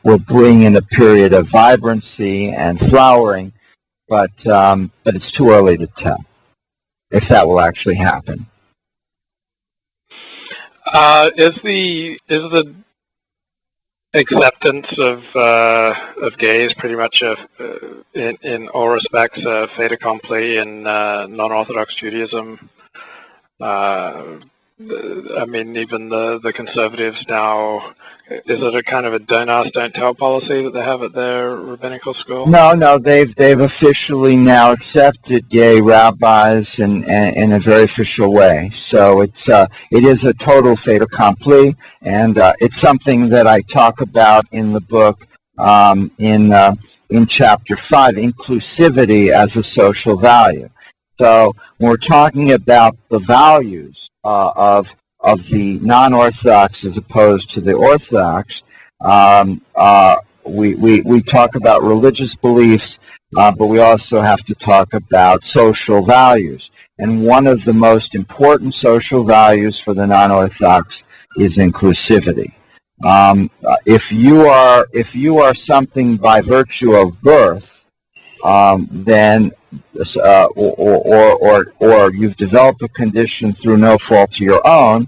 will bring in a period of vibrancy and flowering, but it's too early to tell if that will actually happen. Is the acceptance of gays pretty much in all respects a fait accompli in non-Orthodox Judaism? I mean, even the conservatives now, is it a kind of a don't ask, don't tell policy that they have at their rabbinical school? No, they've officially now accepted gay rabbis in a very official way. So it is a total fait accompli, and it's something that I talk about in the book in Chapter 5, inclusivity as a social value. So when we're talking about the values of the non-Orthodox as opposed to the Orthodox, we talk about religious beliefs, but we also have to talk about social values. And one of the most important social values for the non-Orthodox is inclusivity. If you are something by virtue of birth, then or you've developed a condition through no fault of your own,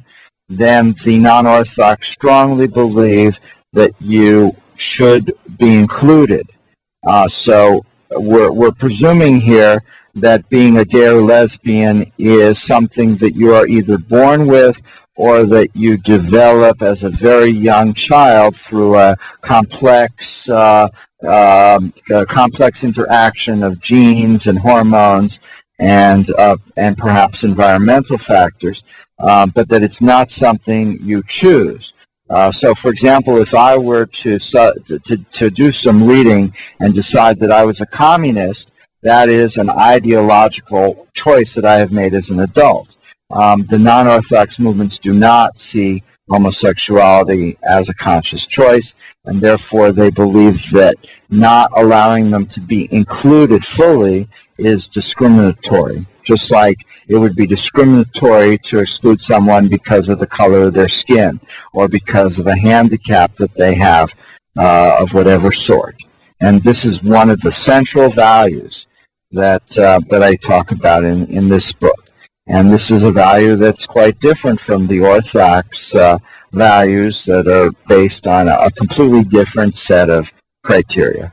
then the non-Orthodox strongly believe that you should be included. So we're presuming here that being a gay or lesbian is something that you are either born with or that you develop as a very young child through a complex interaction of genes and hormones and perhaps environmental factors, but that it's not something you choose. So, for example, if I were to do some reading and decide that I was a communist, that is an ideological choice that I have made as an adult. The non-Orthodox movements do not see homosexuality as a conscious choice, and therefore they believe that not allowing them to be included fully is discriminatory, just like it would be discriminatory to exclude someone because of the color of their skin or because of a handicap that they have of whatever sort. And this is one of the central values that I talk about in this book. And this is a value that's quite different from the Orthodox values that are based on a completely different set of criteria.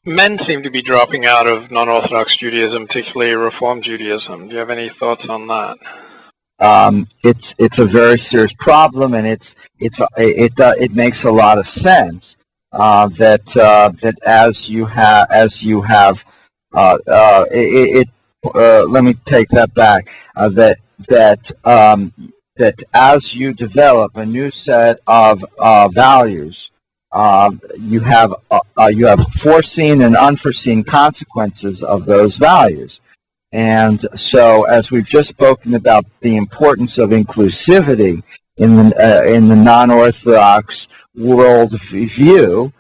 Men seem to be dropping out of non-Orthodox Judaism, particularly Reform Judaism. Do you have any thoughts on that? It's a very serious problem, and it makes a lot of sense that as you have let me take that back. That as you develop a new set of values, you have foreseen and unforeseen consequences of those values. And so, as we've just spoken about the importance of inclusivity in the non-Orthodox world view,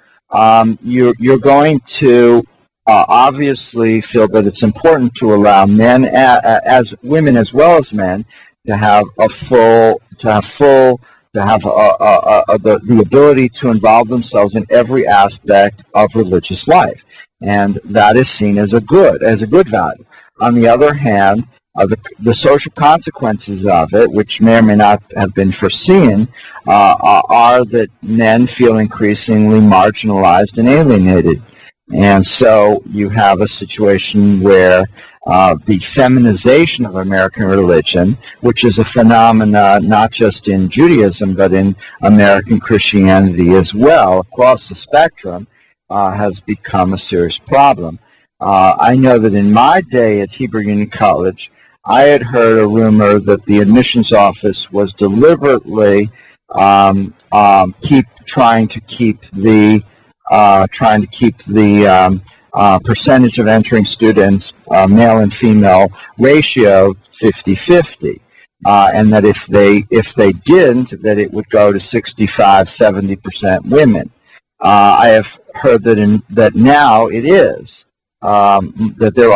you're going to obviously feel that it's important to allow men, as women as well as men, to have the ability to involve themselves in every aspect of religious life, and that is seen as a good value. On the other hand, the social consequences of it, which may or may not have been foreseen, are that men feel increasingly marginalized and alienated. And so you have a situation where the feminization of American religion, which is a phenomenon not just in Judaism, but in American Christianity as well, across the spectrum, has become a serious problem. I know that in my day at Hebrew Union College, I had heard a rumor that the admissions office was deliberately trying to keep the percentage of entering students, male and female ratio 50-50, and that if they didn't, that it would go to 65-70% women. I have heard that now it is that there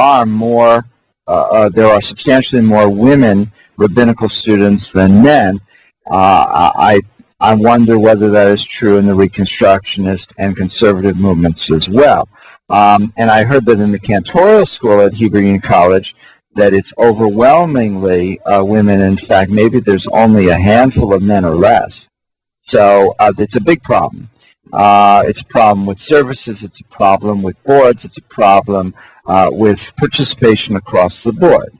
are substantially more women rabbinical students than men. I wonder whether that is true in the Reconstructionist and conservative movements as well. And I heard that in the cantorial school at Hebrew Union College, that it's overwhelmingly women. In fact, maybe there's only a handful of men or less. So it's a big problem. It's a problem with services. It's a problem with boards. It's a problem with participation across the board.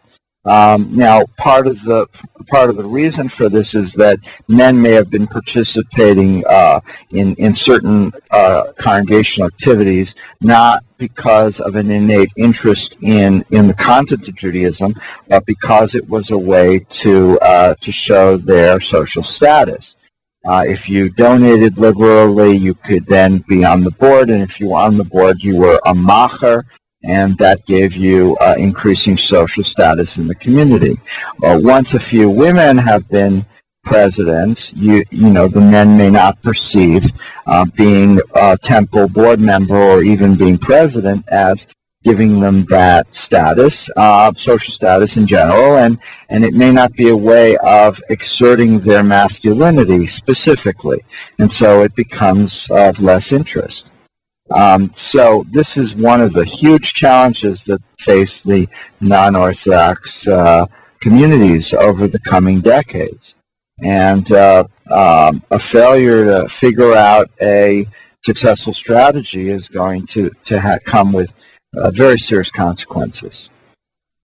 Now, part of the reason for this is that men may have been participating in certain congregational activities, not because of an innate interest in the content of Judaism, but because it was a way to show their social status. If you donated liberally, you could then be on the board, and if you were on the board, you were a macher, and that gave you increasing social status in the community. Once a few women have been presidents, you know, the men may not perceive being a temple board member or even being president as giving them that status, social status in general, and it may not be a way of exerting their masculinity specifically, and so it becomes of less interest. So this is one of the huge challenges that face the non-Orthodox communities over the coming decades. And a failure to figure out a successful strategy is going to come with very serious consequences.